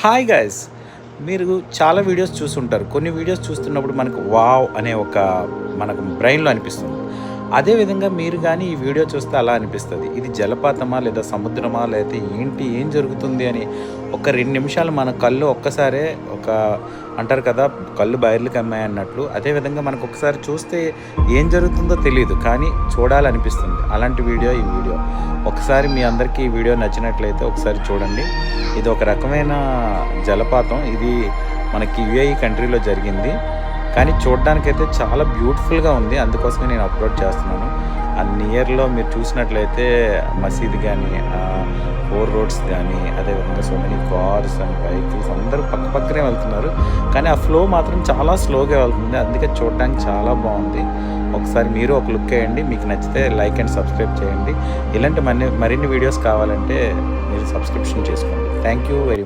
Hi guys, మీరు చాలా videos చూస్తుంటారు. కొన్ని వీడియోస్ చూస్తున్నప్పుడు మనకు వావ్ అనే ఒక మనకు బ్రెయిన్లో అనిపిస్తుంది. అదేవిధంగా మీరు కానీ ఈ వీడియో చూస్తే అలా అనిపిస్తుంది. ఇది జలపాతమా లేదా సముద్రమా లేదా ఏంటి, ఏం జరుగుతుంది అని ఒక 2 నిమిషాలు మన కళ్ళు ఒక్కసారే అంటారు కదా, కళ్ళు బయర్లు కమ్మాయి అన్నట్లు. అదేవిధంగా మనకు ఒకసారి చూస్తే ఏం జరుగుతుందో తెలియదు, కానీ చూడాలనిపిస్తుంది. అలాంటి వీడియో ఈ వీడియో. ఒకసారి మీ అందరికీ ఈ వీడియో నచ్చినట్లయితే ఒకసారి చూడండి. ఇది ఒక రకమైన జలపాతం. ఇది మనకి యుఏఈ కంట్రీలో జరిగింది, కానీ చూడడానికైతే చాలా బ్యూటిఫుల్గా ఉంది. అందుకోసమే నేను అప్లోడ్ చేస్తున్నాను. ఆ నియర్లో మీరు చూసినట్లయితే మసీద్ కానీ, 4 రోడ్స్ కానీ, అదేవిధంగా so many cars and vehicles అందరూ పక్కనే వెళ్తున్నారు, కానీ ఆ ఫ్లో మాత్రం చాలా స్లోగా వెళ్తుంది. అందుకే చూడడానికి చాలా బాగుంది. ఒకసారి మీరు ఒక లుక్ వేయండి. మీకు నచ్చితే లైక్ అండ్ సబ్స్క్రైబ్ చేయండి. ఇలాంటి మరిన్ని వీడియోస్ కావాలంటే మీరు సబ్స్క్రిప్షన్ చేసుకోండి. Thank you very much.